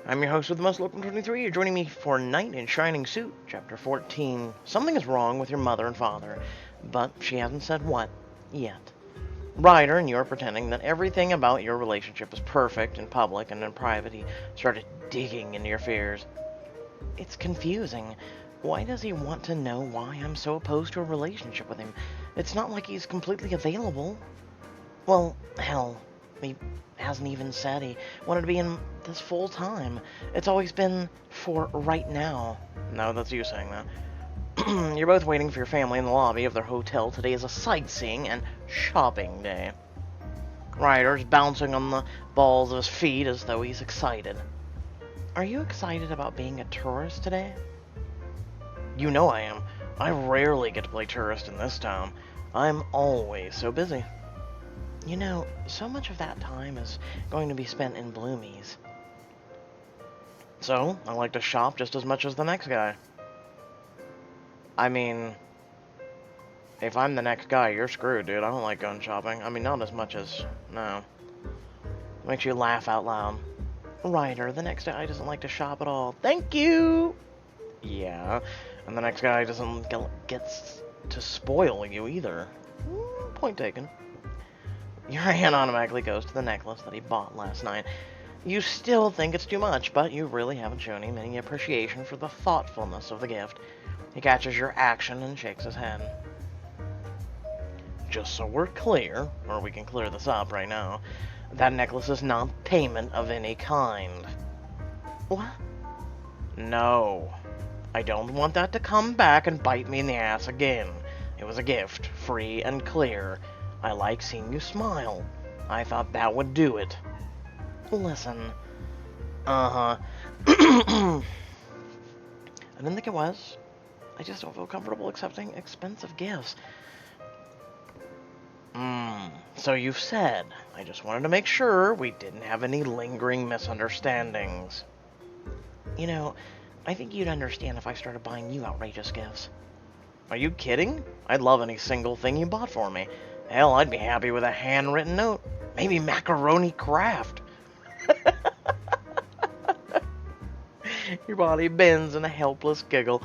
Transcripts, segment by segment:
I'm your host with the most, Local 23. You're joining me for Knight in Shining Suit, Chapter 14. Something is wrong with your mother and father, but she hasn't said what yet. Ryder and you are pretending that everything about your relationship is perfect in public, and in private he started digging into your fears. It's confusing. Why does he want to know why I'm so opposed to a relationship with him? It's not like he's completely available. Well, hell, he hasn't even said he wanted to be in this full time. It's always been for right now. No, that's you saying that. You're both waiting for your family in the lobby of their hotel. Today is a sightseeing and shopping day. Ryder's bouncing on the balls of his feet as though he's excited. Are you excited about being a tourist today? You know I am. I rarely get to play tourist in this town. I'm always so busy. You know, so much of that time is going to be spent in Bloomies. So, I like to shop just as much as the next guy. I mean, if I'm the next guy, you're screwed, dude. I don't like going shopping. I mean, not as much as... no. Makes you laugh out loud. Ryder, the next guy doesn't like to shop at all. Thank you! Yeah, and the next guy doesn't gets to spoil you either. Point taken. Your hand automatically goes to the necklace that he bought last night. You still think it's too much, but you really haven't shown him any appreciation for the thoughtfulness of the gift. He catches your action and shakes his head. Just so we're clear, or we can clear this up right now, that necklace is not payment of any kind. What? No. I don't want that to come back and bite me in the ass again. It was a gift, free and clear. I like seeing you smile. I thought that would do it. Listen. I didn't think it was. I just don't feel comfortable accepting expensive gifts. So you've said. I just wanted to make sure we didn't have any lingering misunderstandings. You know, I think you'd understand if I started buying you outrageous gifts. Are you kidding? I'd love any single thing you bought for me. Hell, I'd be happy with a handwritten note. Maybe macaroni craft. Your body bends in a helpless giggle.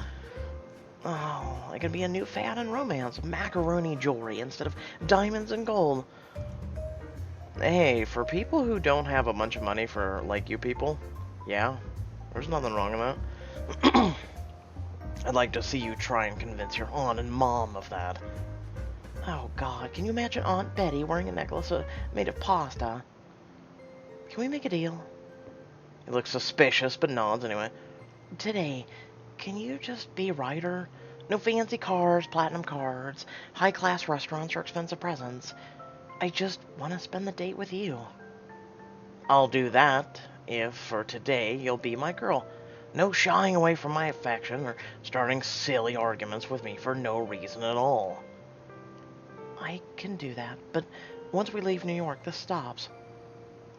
Oh, it could be a new fad in romance. Macaroni jewelry instead of diamonds and gold. Hey, for people who don't have a bunch of money for, like, you people, yeah, there's nothing wrong in that. I'd like to see you try and convince your aunt and mom of that. Oh, God, can you imagine Aunt Betty wearing a necklace made of pasta? Can we make a deal? He looks suspicious, but nods anyway. Today, can you just be Ryder? No fancy cars, platinum cards, high-class restaurants, or expensive presents. I just want to spend the date with you. I'll do that if, for today, you'll be my girl. No shying away from my affection or starting silly arguments with me for no reason at all. I can do that, but once we leave New York, this stops.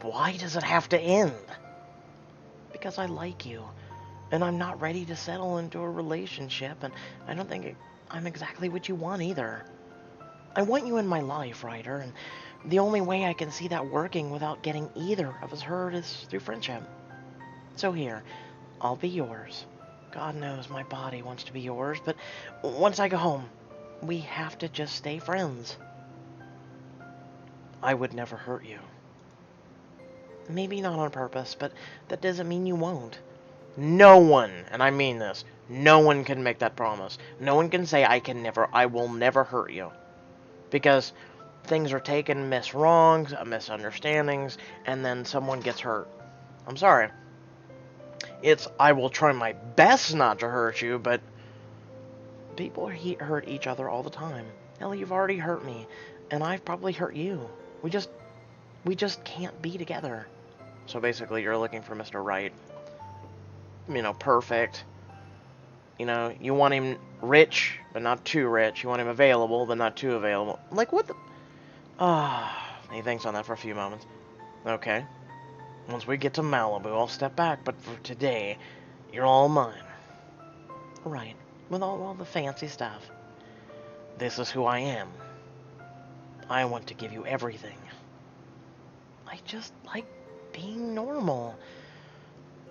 Why does it have to end? Because I like you, and I'm not ready to settle into a relationship, and I don't think I'm exactly what you want either. I want you in my life, Ryder, and the only way I can see that working without getting either of us hurt is through friendship. So here, I'll be yours. God knows my body wants to be yours, but once I go home, we have to just stay friends. I would never hurt you. Maybe not on purpose, but that doesn't mean you won't. No one, and I mean this, no one can make that promise. No one can say I will never hurt you. Because things are taken wrongs, misunderstandings, and then someone gets hurt. I'm sorry. I will try my best not to hurt you, but people hurt each other all the time. Hell, you've already hurt me, and I've probably hurt you. We just can't be together. So basically, you're looking for Mr. Right. You know, perfect. You know, you want him rich, but not too rich. You want him available, but not too available. Like, what the... he thinks on that for a few moments. Okay. Once we get to Malibu, I'll step back, but for today, you're all mine. Right. With all the fancy stuff. This is who I am. I want to give you everything. I just like being normal.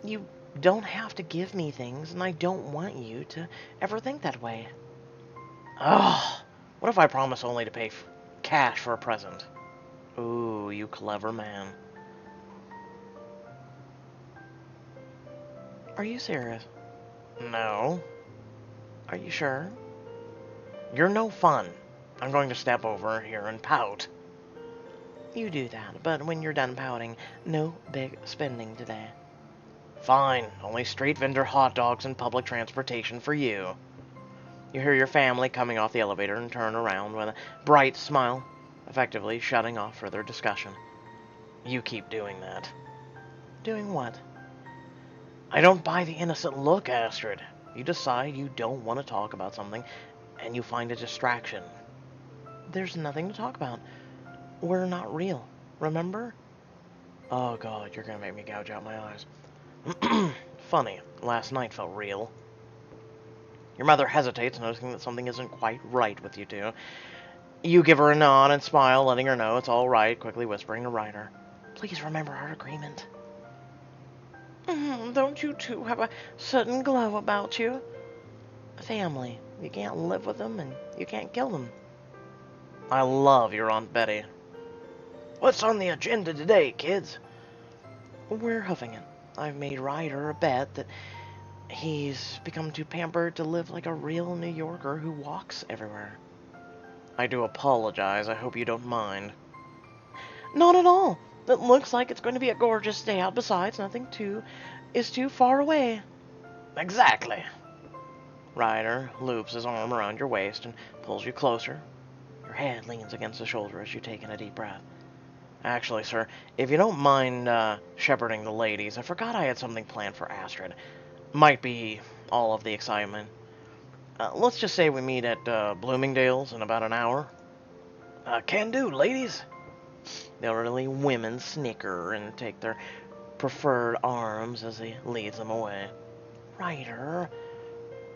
You don't have to give me things, and I don't want you to ever think that way. Ugh. What if I promise only to pay cash for a present? Ooh, you clever man. Are you serious? No. Are you sure? You're no fun. I'm going to step over here and pout. You do that, but when you're done pouting, no big spending today. Fine, only street vendor hot dogs and public transportation for you. You hear your family coming off the elevator and turn around with a bright smile, effectively shutting off further discussion. You keep doing that. Doing what? I don't buy the innocent look, Astrid. You decide you don't want to talk about something, and you find a distraction. There's nothing to talk about. We're not real, remember? Oh god, you're gonna make me gouge out my eyes. Funny, last night felt real. Your mother hesitates, noticing that something isn't quite right with you two. You give her a nod and smile, letting her know it's all right, quickly whispering to Ryder. Please remember our agreement. Don't you two have a sudden glow about you? Family. You can't live with them, and you can't kill them. I love your Aunt Betty. What's on the agenda today, kids? We're huffing it. I've made Ryder a bet that he's become too pampered to live like a real New Yorker who walks everywhere. I do apologize. I hope you don't mind. Not at all. It looks like it's going to be a gorgeous day out. Besides, nothing is too far away. Exactly. Ryder loops his arm around your waist and pulls you closer. Your head leans against his shoulder as you take in a deep breath. Actually, sir, if you don't mind shepherding the ladies, I forgot I had something planned for Astrid. Might be all of the excitement. Let's just say we meet at Bloomingdale's in about an hour. Can do, ladies. The elderly women snicker and take their preferred arms as he leads them away. Ryder,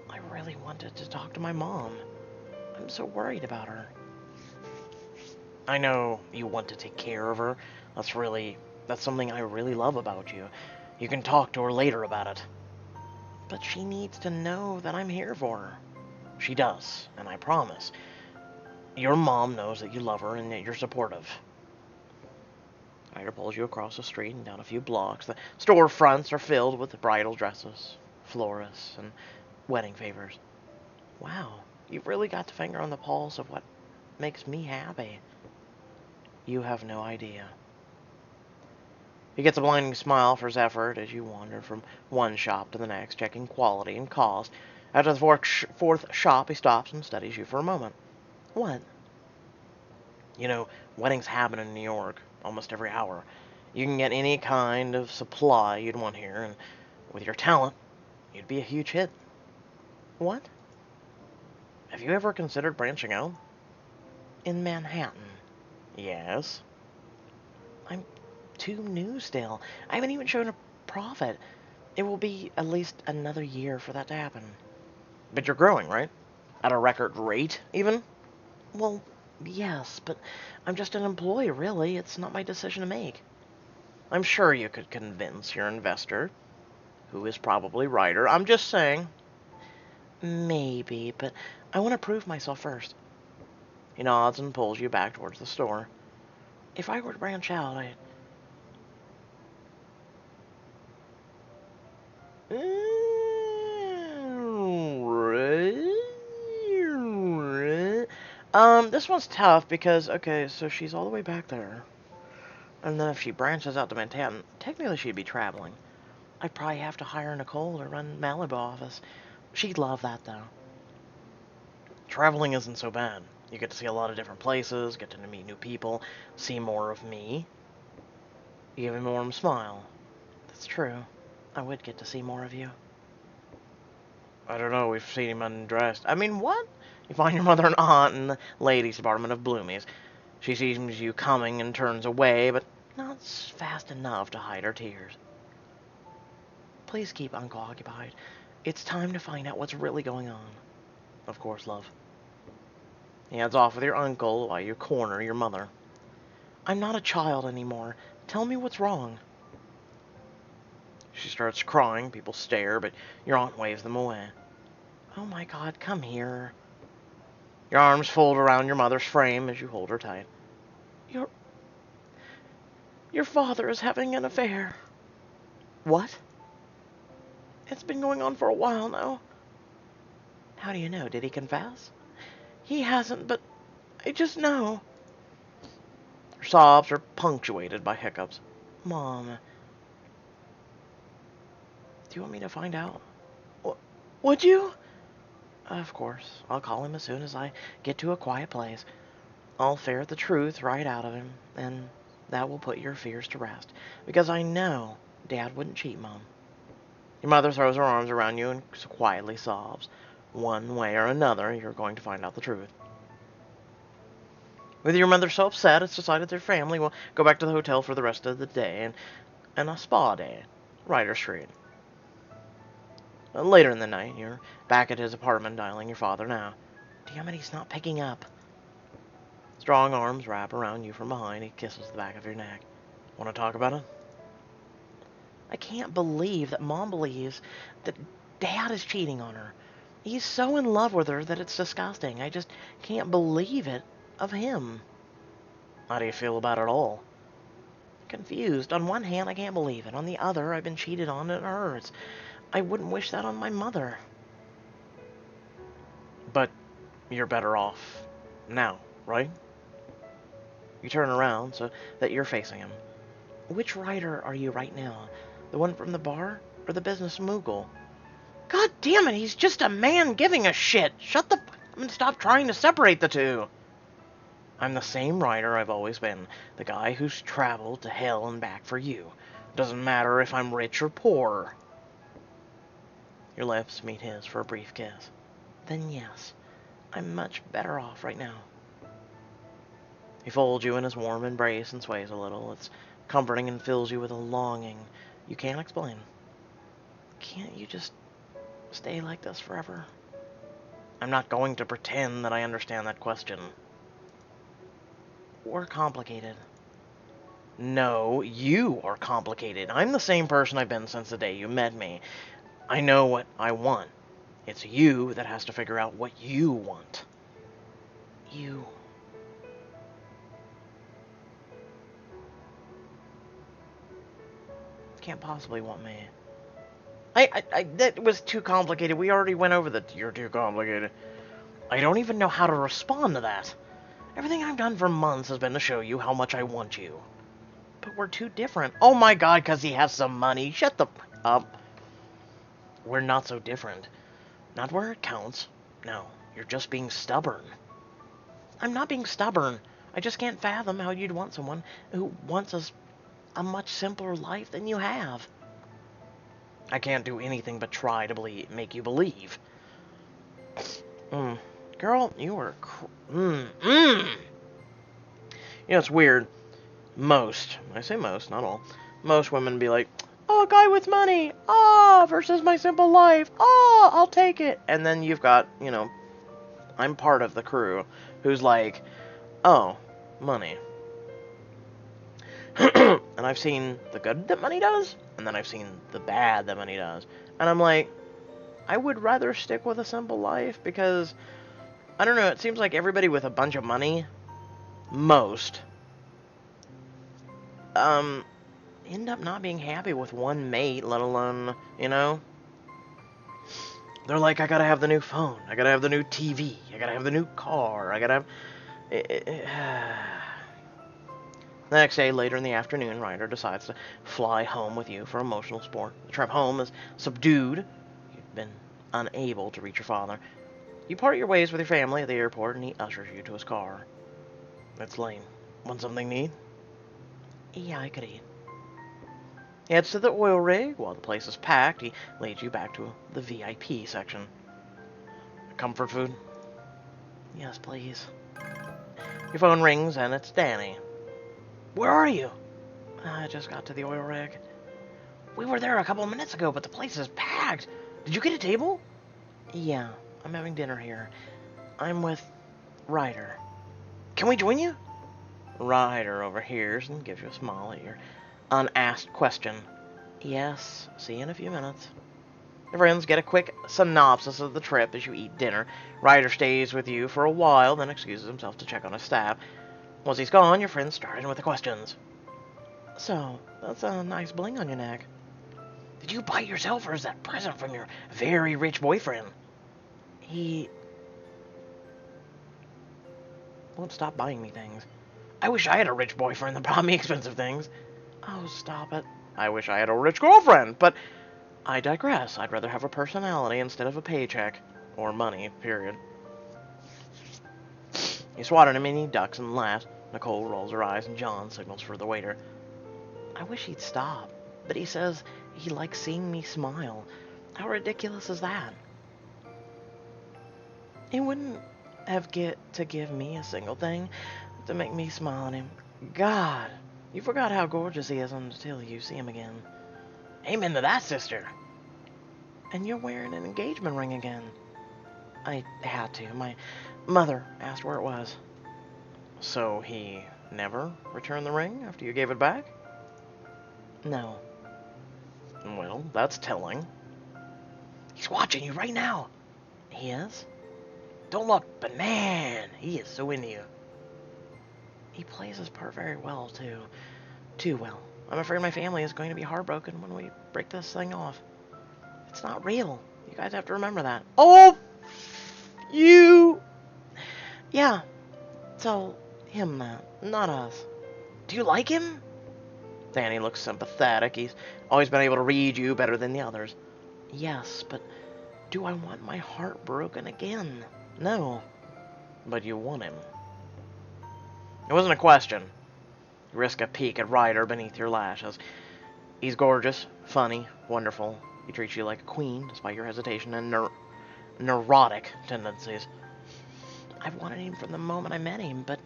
I really wanted to talk to my mom. I'm so worried about her. I know you want to take care of her. That's something I really love about you. You can talk to her later about it. But she needs to know that I'm here for her. She does, and I promise. Your mom knows that you love her and that you're supportive. Ryder pulls you across the street and down a few blocks. The storefronts are filled with bridal dresses, florists, and wedding favors. Wow, you've really got the finger on the pulse of what makes me happy. You have no idea. He gets a blinding smile for his effort as you wander from one shop to the next, checking quality and cost. After the fourth shop, he stops and studies you for a moment. What? You know, weddings happen in New York almost every hour. You can get any kind of supply you'd want here, and with your talent, you'd be a huge hit. What? Have you ever considered branching out? In Manhattan? Yes. I'm too new still. I haven't even shown a profit. It will be at least another year for that to happen. But you're growing, right? At a record rate, even? Well, yes, but I'm just an employee, really. It's not my decision to make. I'm sure you could convince your investor, who is probably Ryder. I'm just saying. Maybe, but I want to prove myself first. He nods and pulls you back towards the store. If I were to branch out, this one's tough because, okay, so she's all the way back there. And then if she branches out to Manhattan, technically she'd be traveling. I'd probably have to hire Nicole to run Malibu office. She'd love that, though. Traveling isn't so bad. You get to see a lot of different places, get to meet new people, see more of me. You give him a warm smile. That's true. I would get to see more of you. I don't know, we've seen him undressed. I mean, what? You find your mother and aunt in the ladies' department of Bloomies. She sees you coming and turns away, but not fast enough to hide her tears. Please keep Uncle occupied. It's time to find out what's really going on. Of course, love. He heads off with your uncle while you corner your mother. I'm not a child anymore. Tell me what's wrong. She starts crying, people stare, but your aunt waves them away. Oh my God, come here. Your arms fold around your mother's frame as you hold her tight. Your father is having an affair. What? It's been going on for a while now. How do you know? Did he confess? He hasn't, but I just know. Her sobs are punctuated by hiccups. Mom, do you want me to find out? Would you? Of course. I'll call him as soon as I get to a quiet place. I'll ferret the truth right out of him, and that will put your fears to rest. Because I know Dad wouldn't cheat, Mom. Your mother throws her arms around you and quietly sobs. One way or another, you're going to find out the truth. With your mother so upset, it's decided their family will go back to the hotel for the rest of the day and a spa day. Ryder Street. Later in the night, you're back at his apartment dialing your father now. Damn it, he's not picking up. Strong arms wrap around you from behind. He kisses the back of your neck. Want to talk about it? I can't believe that Mom believes that Dad is cheating on her. He's so in love with her that it's disgusting. I just can't believe it of him. How do you feel about it all? Confused. On one hand, I can't believe it. On the other, I've been cheated on and it hurts. I wouldn't wish that on my mother. But you're better off now, right? You turn around so that you're facing him. Which Ryder are you right now? The one from the bar or the business mogul? God damn it, he's just a man giving a shit. Shut the fuck up and stop trying to separate the two. I'm the same Ryder I've always been. The guy who's traveled to hell and back for you. Doesn't matter if I'm rich or poor. Your lips meet his for a brief kiss. Then yes, I'm much better off right now. He folds you in his warm embrace and sways a little. It's comforting and fills you with a longing you can't explain. Can't you just stay like this forever? I'm not going to pretend that I understand that question. We're complicated. No, you are complicated. I'm the same person I've been since the day you met me. I know what I want. It's you that has to figure out what you want. You can't possibly want me. That was too complicated. We already went over that. You're too complicated. I don't even know how to respond to that. Everything I've done for months has been to show you how much I want you. But we're too different. Oh my God, because he has some money. Shut the f up. We're not so different. Not where it counts. No, you're just being stubborn. I'm not being stubborn. I just can't fathom how you'd want someone who wants a much simpler life than you have. I can't do anything but try to make you believe. Girl, you are You know, it's weird. I say most, not all, most women be like, oh, guy with money, versus my simple life, I'll take it. And then you've got, I'm part of the crew who's like, oh, money. And I've seen the good that money does, and then I've seen the bad that money does. And I'm like, I would rather stick with a simple life because, I don't know, it seems like everybody with a bunch of money, end up not being happy with one mate, let alone, They're like, I gotta have the new phone, I gotta have the new TV, I gotta have the new car, I gotta have... The next day, later in the afternoon, Ryder decides to fly home with you for emotional support. The trip home is subdued. You've been unable to reach your father. You part your ways with your family at the airport, and he ushers you to his car. It's late. Want something to eat? Yeah, I could eat. He heads to the oil rig. While the place is packed, he leads you back to the VIP section. Comfort food? Yes, please. Your phone rings, and it's Danny. Where are you? I just got to the oil rig. We were there a couple of minutes ago, but the place is packed. Did you get a table? Yeah, I'm having dinner here. I'm with Ryder. Can we join you? Ryder overhears and gives you a smile at your unasked question. Yes, see you in a few minutes. Your friends get a quick synopsis of the trip as you eat dinner. Ryder stays with you for a while, then excuses himself to check on his staff. Once he's gone, your friends start in with the questions. So, that's a nice bling on your neck. Did you buy it yourself, or is that present from your very rich boyfriend? He won't stop buying me things. I wish I had a rich boyfriend that bought me expensive things. Oh, stop it. I wish I had a rich girlfriend, but I digress. I'd rather have a personality instead of a paycheck. Or money, period. You swat at him and he ducks and laughs. Nicole rolls her eyes and John signals for the waiter. I wish he'd stop, but he says he likes seeing me smile. How ridiculous is that? He wouldn't have get to give me a single thing to make me smile at him. God, you forgot how gorgeous he is until you see him again. Amen to that, sister. And you're wearing an engagement ring again. I had to. My mother asked where it was. So he never returned the ring after you gave it back? No. Well, that's telling. He's watching you right now. He is? Don't look, but man, he is so into you. He plays his part very well, too. Too well. I'm afraid my family is going to be heartbroken when we break this thing off. It's not real. You guys have to remember that. Oh, you. Yeah, tell him that, not us. Do you like him? Danny looks sympathetic. He's always been able to read you better than the others. Yes, but do I want my heart broken again? No. But you want him. It wasn't a question. You risk a peek at Ryder beneath your lashes. He's gorgeous, funny, wonderful. He treats you like a queen, despite your hesitation and neurotic tendencies. I've wanted him from the moment I met him, but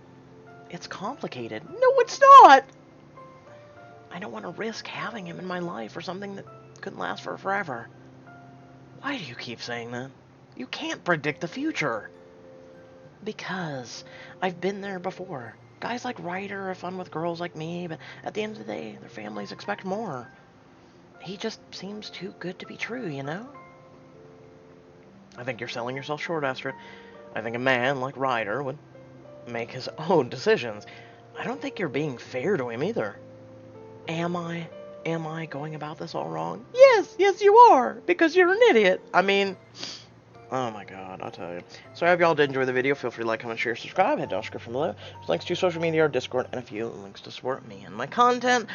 it's complicated. No, it's not! I don't want to risk having him in my life for something that couldn't last for forever. Why do you keep saying that? You can't predict the future. Because I've been there before. Guys like Ryder are fun with girls like me, but at the end of the day, their families expect more. He just seems too good to be true, you know? I think you're selling yourself short, Astrid. I think a man like Ryder would make his own decisions. I don't think you're being fair to him either. Am I? Am I going about this all wrong? Yes, you are, because you're an idiot. I mean, oh my god, I'll tell you. So I hope y'all did enjoy the video. Feel free to like, comment, share, subscribe. Head to the description below. There's links to social media, our Discord, and a few links to support me and my content.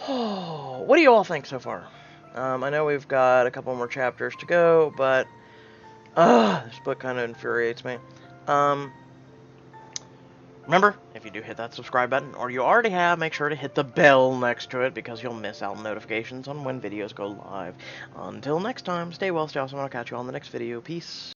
Oh, what do you all think so far? I know we've got a couple more chapters to go, but this book kind of infuriates me. Remember, if you do hit that subscribe button, or you already have, make sure to hit the bell next to it, because you'll miss out on notifications on when videos go live. Until next time, stay well, stay awesome, and I'll catch you on the next video. Peace.